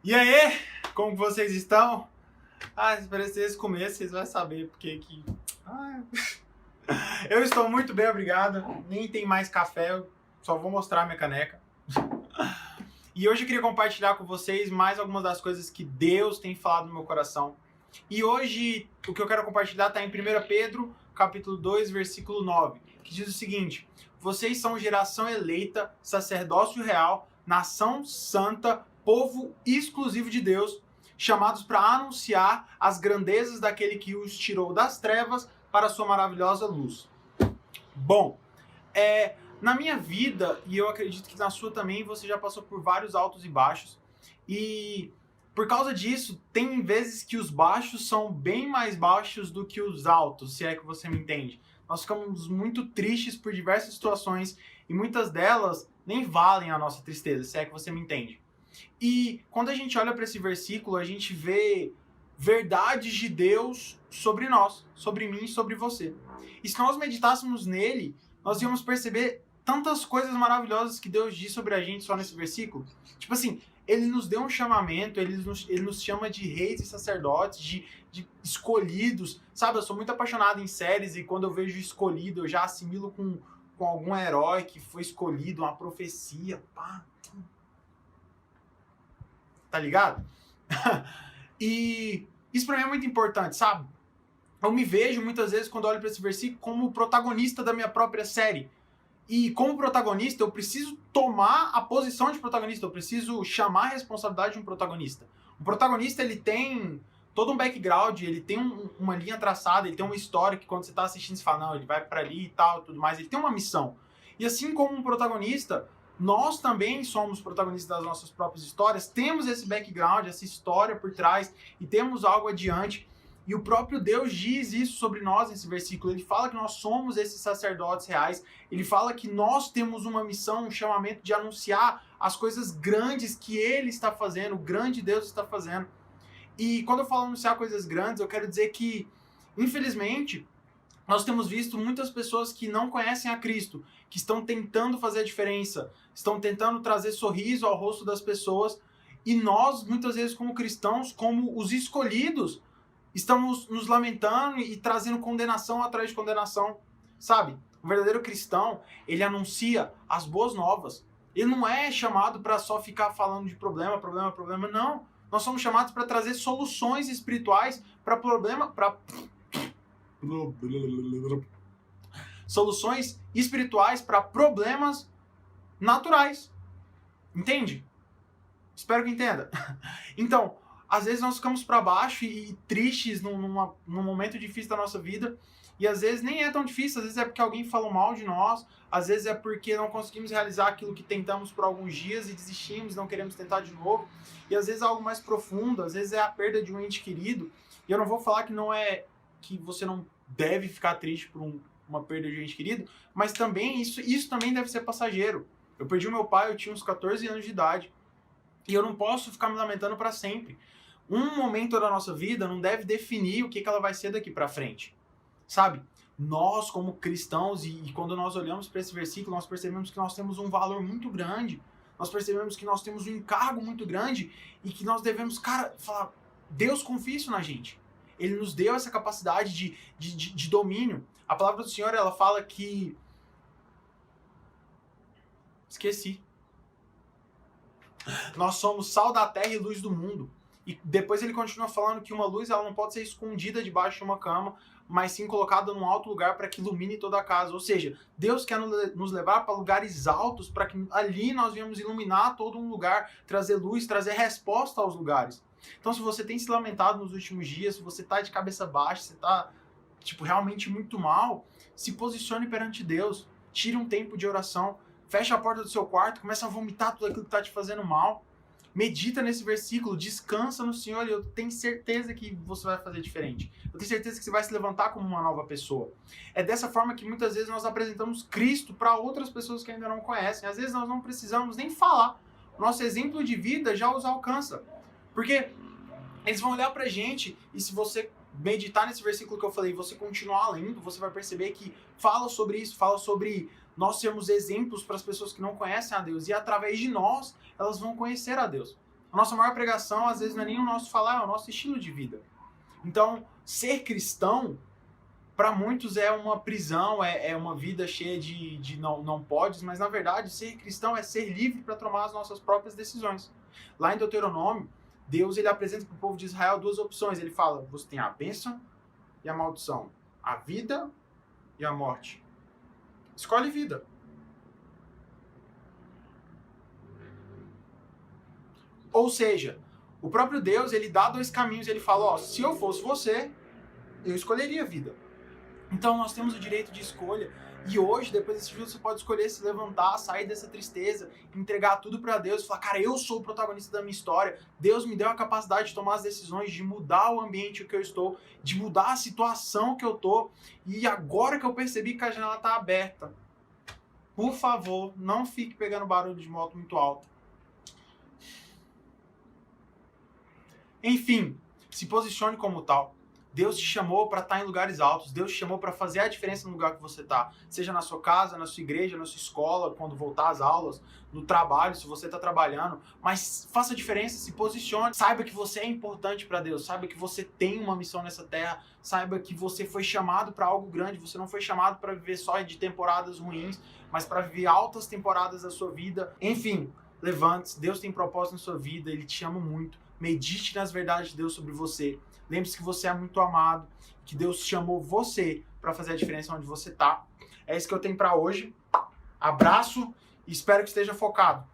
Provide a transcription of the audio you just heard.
E aí, como que vocês estão? Se parecer esse começo, vocês vão saber porque que... Ah, eu estou muito bem, obrigado. Nem tem mais café, eu só vou mostrar minha caneca. E hoje eu queria compartilhar com vocês mais algumas das coisas que Deus tem falado no meu coração. E hoje, o que eu quero compartilhar está em 1 Pedro, capítulo 2, versículo 9, que diz o seguinte: vocês são geração eleita, sacerdócio real, nação santa, povo exclusivo de Deus, chamados para anunciar as grandezas daquele que os tirou das trevas para a sua maravilhosa luz. Bom, na minha vida, e eu acredito que na sua também, você já passou por vários altos e baixos. E por causa disso, tem vezes que os baixos são bem mais baixos do que os altos, se é que você me entende. Nós ficamos muito tristes por diversas situações e muitas delas nem valem a nossa tristeza, se é que você me entende. E quando a gente olha para esse versículo, a gente vê verdades de Deus sobre nós, sobre mim e sobre você. E se nós meditássemos nele, nós íamos perceber tantas coisas maravilhosas que Deus diz sobre a gente só nesse versículo. Tipo assim, ele nos deu um chamamento, ele nos chama de reis e sacerdotes, de escolhidos. Sabe, eu sou muito apaixonado em séries e quando eu vejo escolhido, eu já assimilo com algum herói que foi escolhido, uma profecia, pá. Tá ligado? E isso pra mim é muito importante, sabe? Eu me vejo muitas vezes quando olho para esse versículo como o protagonista da minha própria série. E como protagonista, eu preciso tomar a posição de protagonista, eu preciso chamar a responsabilidade de um protagonista. O protagonista, ele tem todo um background, ele tem uma linha traçada, ele tem uma história que quando você tá assistindo você fala, não, ele vai para ali e tal, tudo mais, ele tem uma missão. E assim como um protagonista, nós também somos protagonistas das nossas próprias histórias, temos esse background, essa história por trás e temos algo adiante. E o próprio Deus diz isso sobre nós nesse versículo. Ele fala que nós somos esses sacerdotes reais. Ele fala que nós temos uma missão, um chamamento de anunciar as coisas grandes que Ele está fazendo, o grande Deus está fazendo. E quando eu falo anunciar coisas grandes, eu quero dizer que, infelizmente, nós temos visto muitas pessoas que não conhecem a Cristo, que estão tentando fazer a diferença, estão tentando trazer sorriso ao rosto das pessoas. E nós, muitas vezes, como cristãos, como os escolhidos, estamos nos lamentando e trazendo condenação atrás de condenação, sabe? O verdadeiro cristão, ele anuncia as boas novas. Ele não é chamado para só ficar falando de problema, problema, problema, não. Nós somos chamados para trazer soluções espirituais para soluções espirituais para problemas naturais. Entende? Espero que entenda. Então, às vezes nós ficamos para baixo e tristes num momento difícil da nossa vida, e às vezes nem é tão difícil, às vezes é porque alguém falou mal de nós, às vezes é porque não conseguimos realizar aquilo que tentamos por alguns dias e desistimos, não queremos tentar de novo, e às vezes é algo mais profundo, às vezes é a perda de um ente querido, e eu não vou falar que não é que você não deve ficar triste por uma perda de um ente querido, mas também isso também deve ser passageiro. Eu perdi o meu pai, eu tinha uns 14 anos de idade, e eu não posso ficar me lamentando para sempre. Um momento da nossa vida não deve definir o que ela vai ser daqui para frente, sabe? Nós, como cristãos, e quando nós olhamos para esse versículo, nós percebemos que nós temos um valor muito grande, nós percebemos que nós temos um encargo muito grande e que nós devemos, cara, falar, Deus confia isso na gente. Ele nos deu essa capacidade de domínio. A palavra do Senhor, ela fala que... Esqueci. Nós somos sal da terra e luz do mundo. E depois ele continua falando que uma luz ela não pode ser escondida debaixo de uma cama, mas sim colocada num alto lugar para que ilumine toda a casa. Ou seja, Deus quer nos levar para lugares altos, para que ali nós venhamos iluminar todo um lugar, trazer luz, trazer resposta aos lugares. Então, se você tem se lamentado nos últimos dias, se você está de cabeça baixa, se está realmente muito mal, se posicione perante Deus, tire um tempo de oração, fecha a porta do seu quarto, começa a vomitar tudo aquilo que está te fazendo mal. Medita nesse versículo, descansa no Senhor e eu tenho certeza que você vai fazer diferente. Eu tenho certeza que você vai se levantar como uma nova pessoa. É dessa forma que muitas vezes nós apresentamos Cristo para outras pessoas que ainda não conhecem. Às vezes nós não precisamos nem falar. O nosso exemplo de vida já os alcança. Porque eles vão olhar pra gente e se você meditar nesse versículo que eu falei, você continuar lendo, você vai perceber que fala sobre isso, fala sobre nós sermos exemplos para as pessoas que não conhecem a Deus e através de nós, elas vão conhecer a Deus. A nossa maior pregação, às vezes, não é nem o nosso falar, é o nosso estilo de vida. Então, ser cristão, para muitos é uma prisão, é uma vida cheia de não podes, mas na verdade, ser cristão é ser livre para tomar as nossas próprias decisões. Lá em Deuteronômio, Deus ele apresenta para o povo de Israel duas opções. Ele fala, você tem a bênção e a maldição, a vida e a morte. Escolhe vida. Ou seja, o próprio Deus, ele dá dois caminhos, ele fala, ó, se eu fosse você, eu escolheria a vida. Então nós temos o direito de escolha, e hoje, depois desse vídeo, você pode escolher se levantar, sair dessa tristeza, entregar tudo pra Deus, e falar, cara, eu sou o protagonista da minha história, Deus me deu a capacidade de tomar as decisões, de mudar o ambiente que eu estou, de mudar a situação que eu tô, e agora que eu percebi que a janela tá aberta, por favor, não fique pegando barulho de moto muito alto. Enfim, se posicione como tal. Deus te chamou para estar em lugares altos. Deus te chamou para fazer a diferença no lugar que você está. Seja na sua casa, na sua igreja, na sua escola, quando voltar às aulas, no trabalho, se você está trabalhando. Mas faça a diferença, se posicione. Saiba que você é importante para Deus. Saiba que você tem uma missão nessa terra. Saiba que você foi chamado para algo grande. Você não foi chamado para viver só de temporadas ruins, mas para viver altas temporadas da sua vida. Enfim, levante-se. Deus tem propósito na sua vida. Ele te ama muito. Medite nas verdades de Deus sobre você. Lembre-se que você é muito amado, que Deus chamou você para fazer a diferença onde você está. É isso que eu tenho para hoje. Abraço e espero que esteja focado.